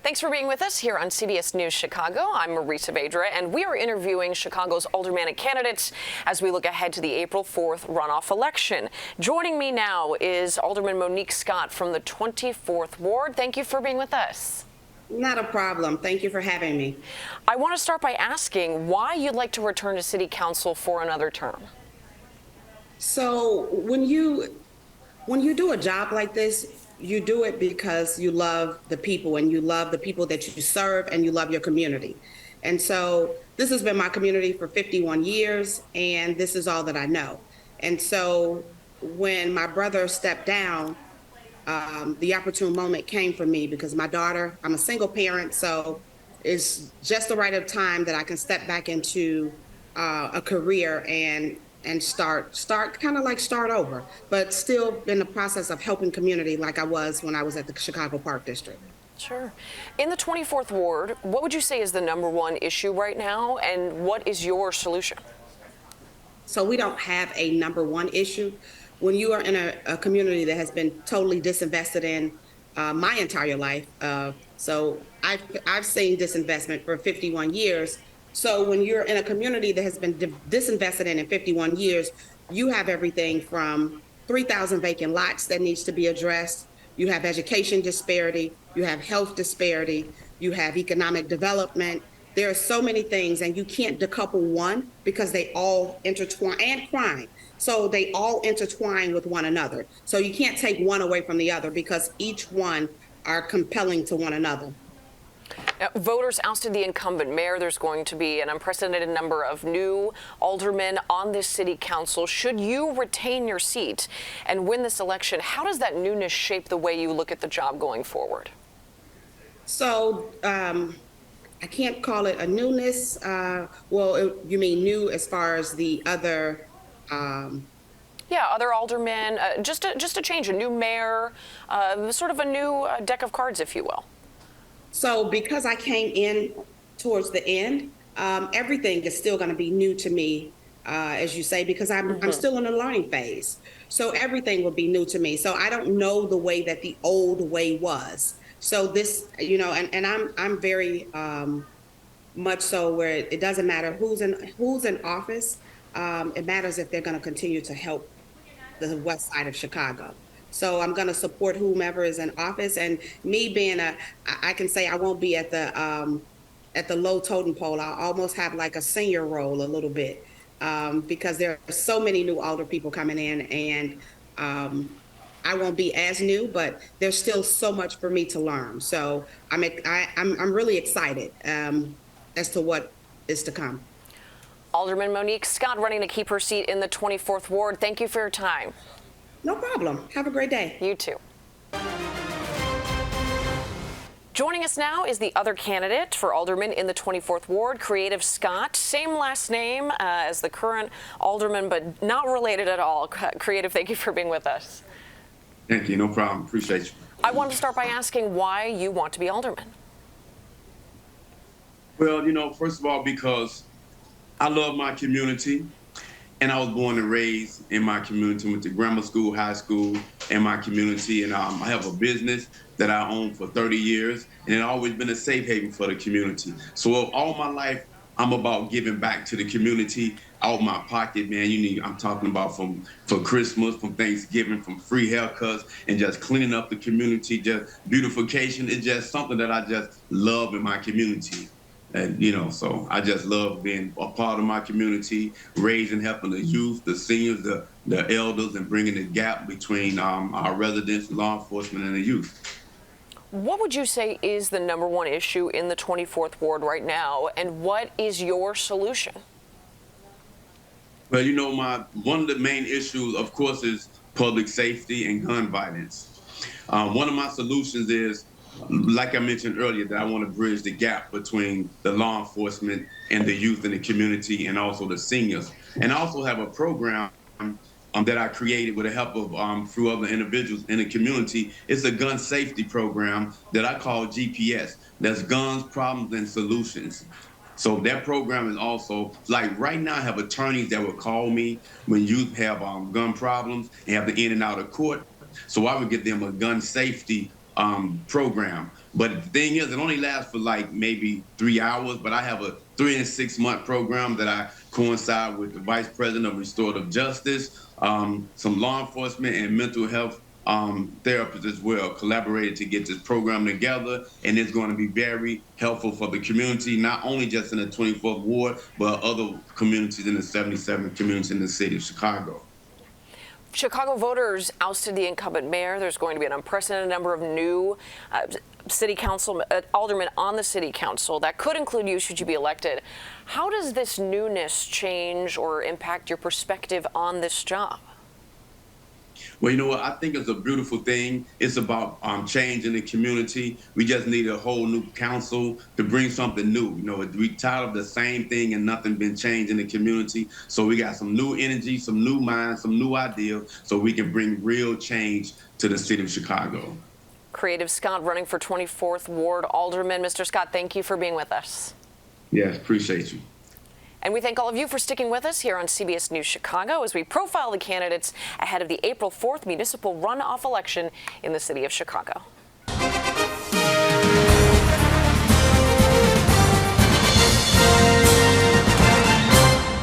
Thanks for being with us here on CBS News Chicago. I'm Marisa Vedra, and we are interviewing Chicago's aldermanic candidates as we look ahead to the April 4th runoff election. Joining me now is Alderman Monique Scott from the 24th Ward. Thank you for being with us. Not a problem. Thank you for having me. I want to start by asking why you'd like to return to City Council for another term. So when you do a job like this, you do it because you love the people and you love the people that you serve and you love your community. And so this has been my community for 51 years, and this is all that I know. And so when my brother stepped down, the opportune moment came for me because my daughter, I'm a single parent, so it's just the right of time that I can step back into a career and start over, but still in the process of helping community like I was when I was at the Chicago Park District. Sure. In the 24th Ward, what would you say is the #1 issue right now, and what is your solution? So we don't have a #1 issue. When you are in a community that has been totally disinvested in my entire life, so I've seen disinvestment for 51 years. So when you're in a community that has been disinvested in 51 years, you have everything from 3,000 vacant lots that needs to be addressed. You have education disparity, you have health disparity, you have economic development. There are so many things, and you can't decouple one because they all intertwine, and crime. So they all intertwine with one another. So you can't take one away from the other because each one are compelling to one another. Now, voters ousted the incumbent mayor. There's going to be an unprecedented number of new aldermen on this city council. Should you retain your seat and win this election, how does that newness shape the way you look at the job going forward? So I can't call it a newness. You mean new as far as the other? Yeah, other aldermen, just a change, a new mayor, sort of a new deck of cards, if you will. So because I came in towards the end, everything is still going to be new to me, as you say, because I'm still in a learning phase. So everything will be new to me. So I don't know the way that the old way was. So this, and I'm very much so where it doesn't matter who's in office. It matters if they're going to continue to help the west side of Chicago. So I'm going to support whomever is in office, and me being I can say I won't be at the low totem pole. I'll almost have like a senior role a little bit because there are so many new older people coming in, and I won't be as new, but there's still so much for me to learn. So I'm really excited as to what is to come. Alderman Monique Scott running to keep her seat in the 24th Ward. Thank you for your time. No problem. Have a great day. You too. Joining us now is the other candidate for alderman in the 24th Ward, Creative Scott. Same last name as the current alderman, but not related at all. Creative, thank you for being with us. Thank you. No problem. Appreciate you. I want to start by asking why you want to be alderman. Well, first of all, because I love my community. And I was born and raised in my community, went to grammar school, high school in my community. And I have a business that I own for 30 years. And it's always been a safe haven for the community. So all my life, I'm about giving back to the community out of my pocket, man. I'm talking about for Christmas, from Thanksgiving, from free haircuts, and just cleaning up the community, just beautification. It's just something that I just love in my community. And, so I just love being a part of my community, raising, helping the youth, the seniors, the elders, and bringing the gap between our residents, law enforcement, and the youth. What would you say is the #1 issue in the 24th Ward right now, and what is your solution? Well, one of the main issues, of course, is public safety and gun violence. One of my solutions is, like I mentioned earlier, that I want to bridge the gap between the law enforcement and the youth in the community, and also the seniors. And I also have a program that I created with the help of through other individuals in the community. It's a gun safety program that I call GPS. That's Guns, Problems, and Solutions. So that program is also, like right now, I have attorneys that will call me when youth have gun problems and have to in and out of court. So I would get them a gun safety program. But the thing is, it only lasts for like maybe 3 hours, but I have a 3 and 6 month program that I coincide with the Vice President of Restorative Justice, some law enforcement and mental health therapists as well, collaborated to get this program together, and it's going to be very helpful for the community, not only just in the 24th Ward, but other communities in the 77 communities in the city of Chicago. Chicago voters ousted the incumbent mayor. There's going to be an unprecedented number of new city council aldermen on the city council. That could include you should you be elected. How does this newness change or impact your perspective on this job? Well, you know what? I think it's a beautiful thing. It's about change in the community. We just need a whole new council to bring something new. You know, we tired of the same thing and nothing been changed in the community. So we got some new energy, some new minds, some new ideas, so we can bring real change to the city of Chicago. Creative Scott running for 24th Ward Alderman. Mr. Scott, thank you for being with us. Yes, appreciate you. And we thank all of you for sticking with us here on CBS News Chicago as we profile the candidates ahead of the April 4th municipal runoff election in the city of Chicago.